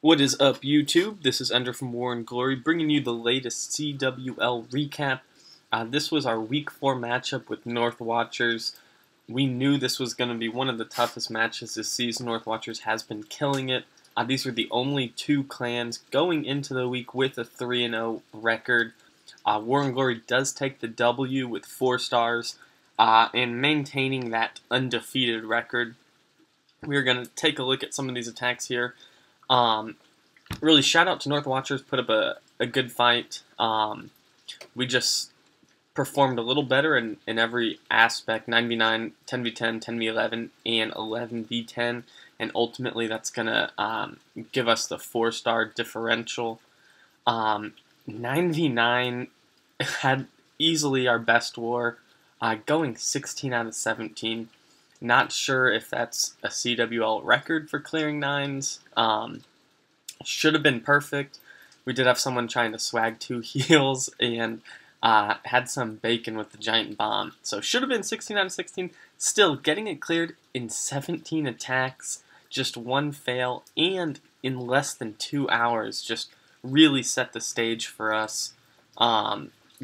What is up, YouTube? This is Ender from War and Glory, bringing you the latest CWL recap. This was our Week 4 matchup with North Watchers. We knew this was going to be one of the toughest matches this season. North Watchers has been killing it. These were the only two clans going into the week with a 3-0 record. War and Glory does take the W with 4 stars and maintaining that undefeated record. We're going to take a look at some of these attacks here. Really, shout out to North Watchers, put up a good fight. We just performed a little better in every aspect, 9v9, 10v10, 10v11, and 11v10, and ultimately that's going to give us the 4-star differential. 9v9 had easily our best war, going 16 out of 17. Not sure if that's a CWL record for clearing 9s. Should have been perfect. We did have someone trying to swag 2 heals and had some bacon with the giant bomb. So should have been 16 out of 16. Still, getting it cleared in 17 attacks, just 1 fail, and in less than 2 hours just really set the stage for us,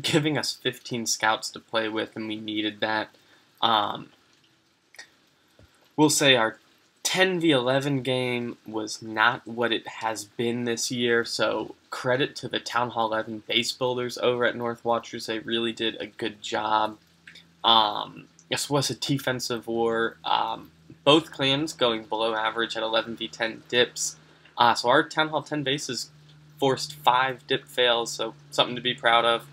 giving us 15 scouts to play with, and we needed that. We'll say our 10v11 game was not what it has been this year, so credit to the Town Hall 11 base builders over at North Watchers. They really did a good job. This was a defensive war. Both clans going below average at 11v10 dips. So our Town Hall 10 bases forced 5 dip fails, so something to be proud of.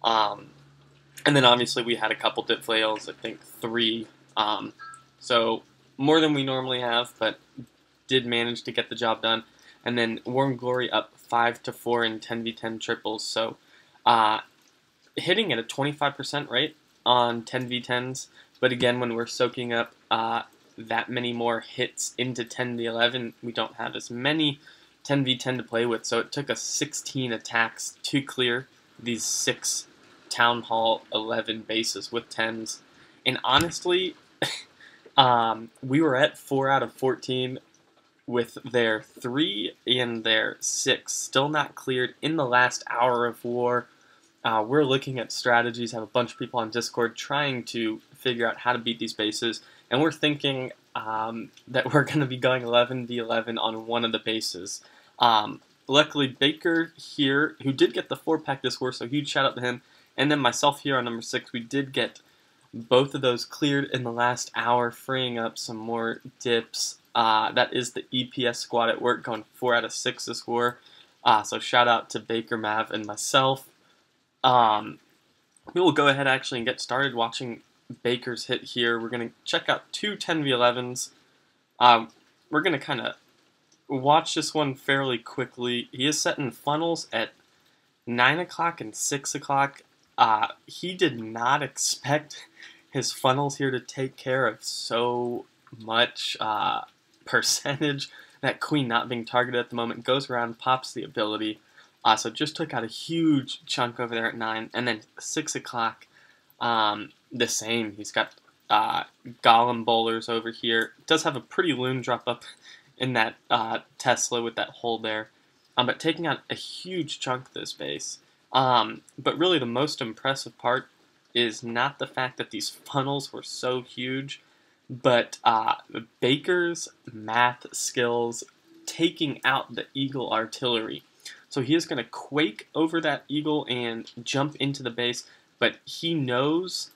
And then obviously we had a couple dip fails, I think 3. So more than we normally have, but did manage to get the job done. And then War and Glory up 5-4 in 10v10 triples. So hitting at a 25% rate on 10v10s. But again, when we're soaking up that many more hits into 10v11, we don't have as many 10v10 to play with. So it took us 16 attacks to clear these 6 Town Hall 11 bases with 10s. And honestly, we were at 4 out of 14 with their 3 and their 6 still not cleared in the last hour of war. We're looking at strategies, have a bunch of people on Discord trying to figure out how to beat these bases, and we're thinking that we're going to be going 11v11 on one of the bases. Luckily, Baker here, who did get the 4-pack this war, so huge shout out to him, and then myself here on number 6, we did get both of those cleared in the last hour, freeing up some more dips. That is the EPS squad at work, going 4 out of 6 this war. So shout out to Baker, Mav, and myself. We will go ahead actually and get started watching Baker's hit here. We're going to check out 2 10v11s. We're going to kind of watch this one fairly quickly. He is setting funnels at 9 o'clock and 6 o'clock. He did not expect his funnels here to take care of so much percentage. That queen not being targeted at the moment goes around, pops the ability. So just took out a huge chunk over there at 9. And then 6 o'clock, the same. He's got golem bowlers over here. Does have a pretty loon drop up in that Tesla with that hole there. But taking out a huge chunk of this base. But really the most impressive part is not the fact that these funnels were so huge, but Baker's math skills taking out the Eagle artillery. So he is going to quake over that Eagle and jump into the base, but he knows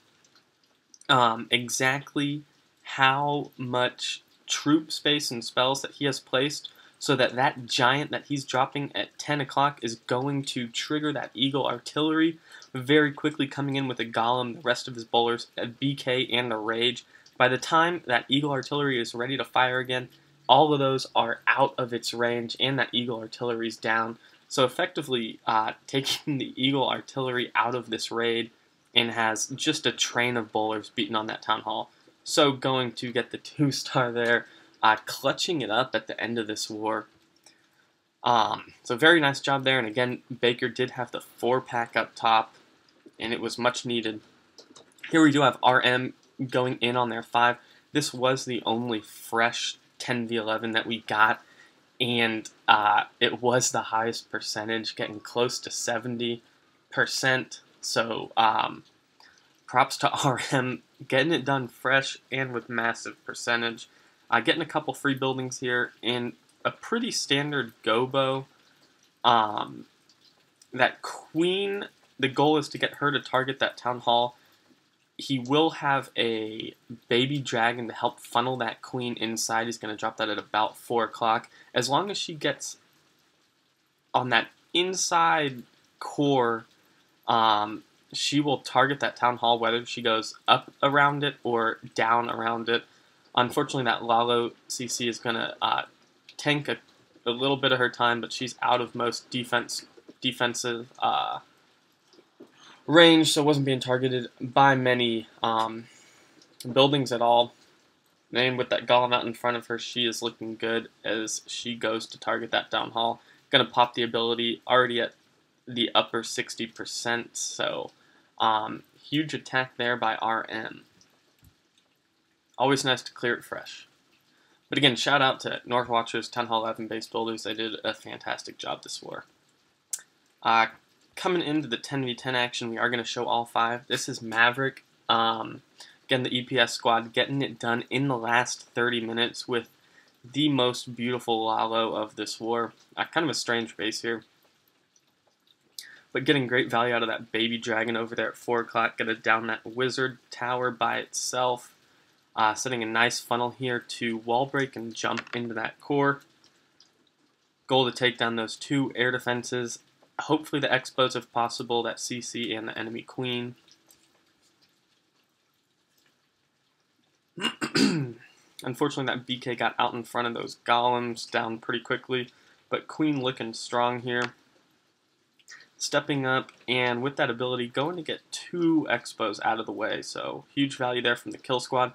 exactly how much troop space and spells that he has placed, so that that giant that he's dropping at 10 o'clock is going to trigger that Eagle artillery, very quickly coming in with a golem, the rest of his bowlers, a BK, and a rage. By the time that Eagle artillery is ready to fire again, all of those are out of its range, and that Eagle artillery is down. So effectively taking the Eagle artillery out of this raid, and has just a train of bowlers beaten on that Town Hall. So going to get the 2-star there. Clutching it up at the end of this war. So very nice job there, and again, Baker did have the 4-pack up top, and it was much needed. Here we do have RM going in on their 5. This was the only fresh 10v11 that we got and it was the highest percentage, getting close to 70%. So props to RM, getting it done fresh and with massive percentage. Getting a couple free buildings here, and a pretty standard gobo. That queen, the goal is to get her to target that town hall. He will have a baby dragon to help funnel that queen inside. He's going to drop that at about 4 o'clock. As long as she gets on that inside core, she will target that town hall, whether she goes up around it or down around it. Unfortunately, that Lalo CC is going to tank a little bit of her time, but she's out of most defensive range, so wasn't being targeted by many buildings at all. And with that golem out in front of her, she is looking good as she goes to target that down hall. Going to pop the ability already at the upper 60%, so huge attack there by RM. Always nice to clear it fresh. But again, shout out to North Watchers, Town Hall 11 base builders. They did a fantastic job this war. Coming into the 10v10 action, we are going to show all 5. This is Maverick. Again, the EPS squad getting it done in the last 30 minutes with the most beautiful Lalo of this war. Kind of a strange base here, but getting great value out of that baby dragon over there at 4 o'clock. Going to down that wizard tower by itself. Setting a nice funnel here to wall break and jump into that core. Goal to take down those 2 air defenses. Hopefully the expos if possible, that CC and the enemy queen. Unfortunately that BK got out in front of those golems down pretty quickly, but queen looking strong here. Stepping up, and with that ability going to get 2 expos out of the way, so huge value there from the kill squad.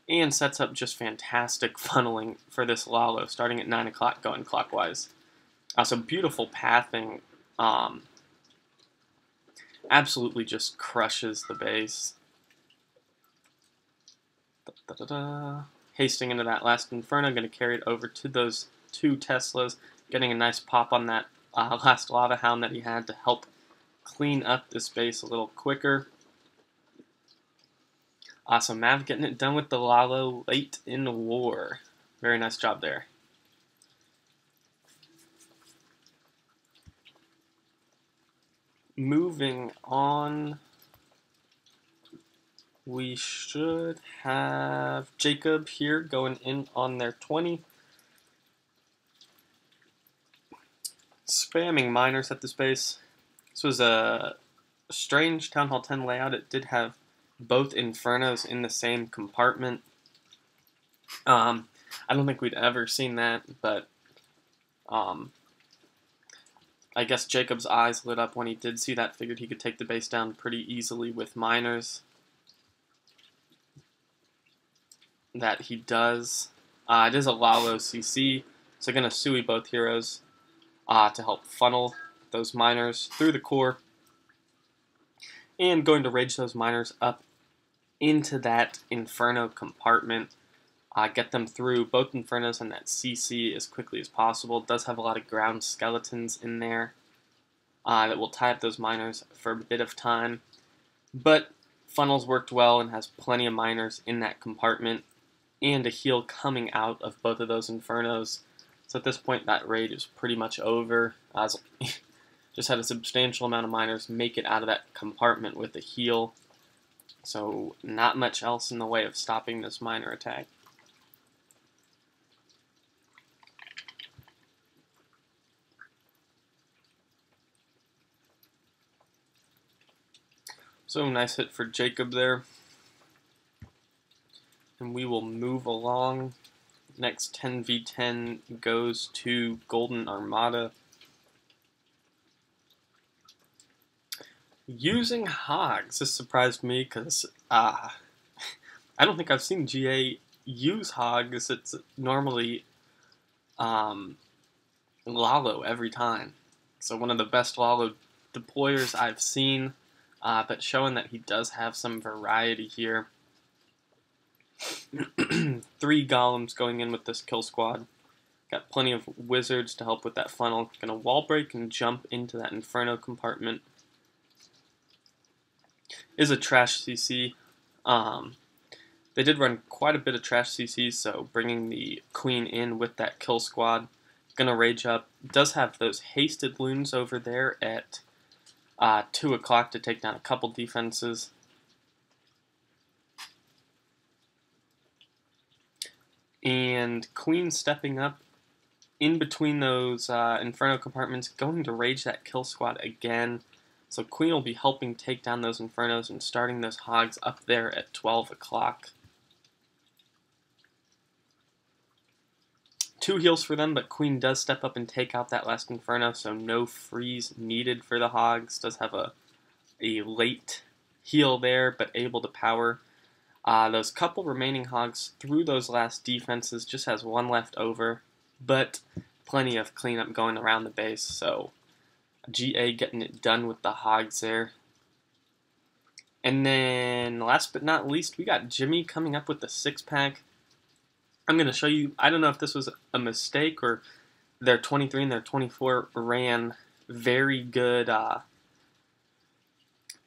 And sets up just fantastic funneling for this Lalo, starting at 9 o'clock, going clockwise. So beautiful pathing. Absolutely just crushes the base. Hasting into that last Inferno, going to carry it over to those 2 Teslas, getting a nice pop on that last Lava Hound that he had to help clean up this base a little quicker. Awesome, Mav getting it done with the Lalo late in the war. Very nice job there. Moving on, we should have Jacob here going in on their 20. Spamming miners at this base. This was a strange Town Hall 10 layout. It did have both Infernos in the same compartment. I don't think we'd ever seen that, but I guess Jacob's eyes lit up when he did see that, figured he could take the base down pretty easily with miners. That he does. It is a Lalo CC, so going to Sui both heroes to help funnel those miners through the core. And going to rage those miners up into that Inferno compartment. Get them through both Infernos and that CC as quickly as possible. It does have a lot of ground skeletons in there that will tie up those miners for a bit of time. But funnels worked well and has plenty of miners in that compartment and a heal coming out of both of those Infernos. So at this point that raid is pretty much over. Just had a substantial amount of miners make it out of that compartment with a heal. So not much else in the way of stopping this miner attack. So nice hit for Jacob there. And we will move along. Next 10v10 goes to Golden Armada. Using Hogs. This surprised me because I don't think I've seen GA use Hogs. It's normally Lalo every time. So one of the best Lalo deployers I've seen, but showing that he does have some variety here. 3 golems going in with this kill squad. Got plenty of wizards to help with that funnel. Gonna wall break and jump into that Inferno compartment. Is a trash CC. They did run quite a bit of trash CCs, so bringing the queen in with that kill squad. Gonna rage up. Does have those hasted loons over there at 2 o'clock to take down a couple defenses. And queen stepping up in between those Inferno compartments, going to rage that kill squad again. So queen will be helping take down those Infernos and starting those hogs up there at 12 o'clock. 2 heals for them, but queen does step up and take out that last Inferno, so no freeze needed for the hogs. Does have a late heal there, but able to power those couple remaining hogs through those last defenses. Just has 1 left over, but plenty of cleanup going around the base, so GA getting it done with the hogs there. And then last but not least, we got Jimmy coming up with the 6-pack. I'm going to show you, I don't know if this was a mistake or their 23 and their 24 ran very good,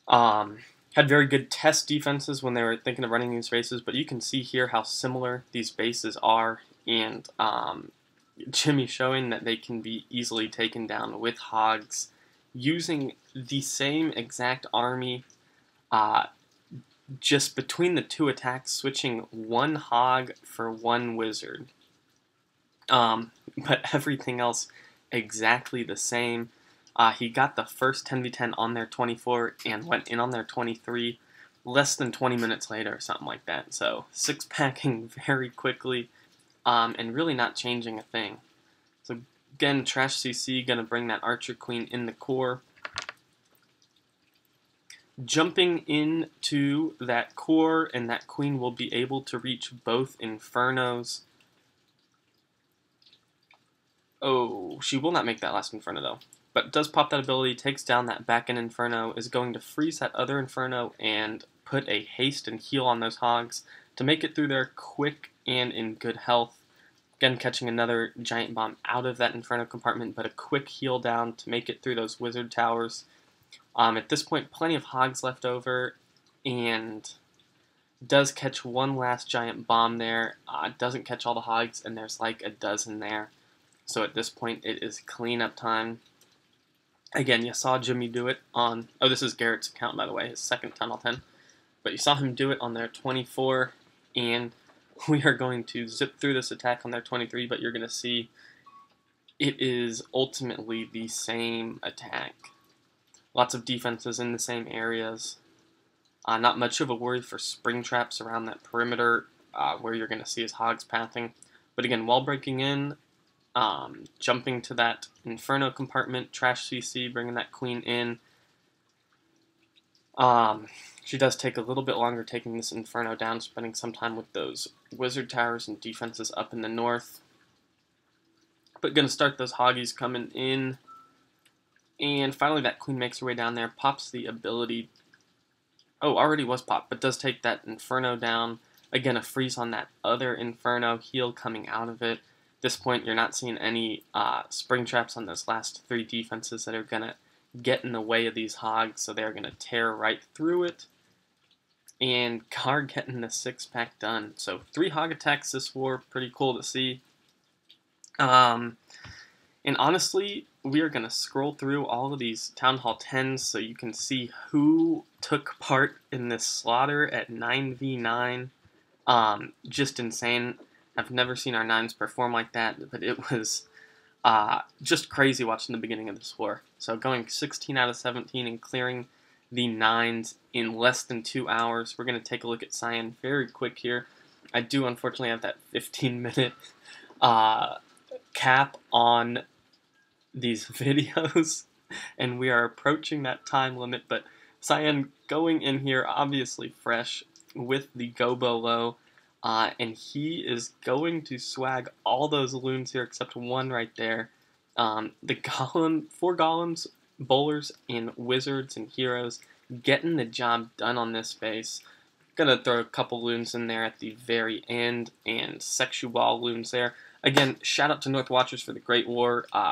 had very good test defenses when they were thinking of running these races, but you can see here how similar these bases are, and Jimmy showing that they can be easily taken down with hogs using the same exact army, just between the 2 attacks, switching 1 hog for 1 wizard. But everything else exactly the same. He got the first 10v10 on their 24 and went in on their 23 less than 20 minutes later or something like that. So 6-packing very quickly and really not changing a thing. So again, Trash CC going to bring that Archer Queen in the core. Jumping into that core, and that queen will be able to reach both Infernos. Oh, she will not make that last Inferno though. But does pop that ability, takes down that back end Inferno, is going to freeze that other Inferno and put a haste and heal on those hogs to make it through there quick and in good health. Again, catching another giant bomb out of that Inferno compartment, but a quick heal down to make it through those wizard towers. At this point, plenty of hogs left over, and does catch 1 last giant bomb there. Doesn't catch all the hogs, and there's like a dozen there. So at this point, it is cleanup time. Again, you saw Jimmy do it on... Oh, this is Garrett's account, by the way, his second Tunnel 10. But you saw him do it on their 24, and we are going to zip through this attack on their 23, but you're going to see it is ultimately the same attack. Lots of defenses in the same areas. Not much of a worry for spring traps around that perimeter where you're going to see his hogs pathing. But again, wall breaking in, jumping to that Inferno compartment, Trash CC, bringing that queen in. She does take a little bit longer taking this Inferno down, spending some time with those wizard towers and defenses up in the north. But going to start those hoggies coming in. And finally that queen makes her way down there, pops the ability. Oh, already was popped, but does take that Inferno down. Again, a freeze on that other Inferno, heal coming out of it. At this point, you're not seeing any spring traps on those last 3 defenses that are going to get in the way of these hogs, so they're going to tear right through it. And Gar getting the 6-pack done. So 3 hog attacks this war, pretty cool to see. And honestly, we are going to scroll through all of these Town Hall 10s so you can see who took part in this slaughter at 9v9. Just insane. I've never seen our 9s perform like that, but it was just crazy watching the beginning of this war. So going 16 out of 17 and clearing the 9s in less than 2 hours. We're going to take a look at Cyan very quick here. I do unfortunately have that 15-minute cap on these videos, and we are approaching that time limit, but Cyan going in here obviously fresh with the Gobo low, and he is going to swag all those loons here except 1 right there. The golem, 4 golems, bowlers, and wizards and heroes getting the job done on this base. Gonna throw a couple loons in there at the very end, and CWL loons there. Again, shout out to North Watchers for the great war.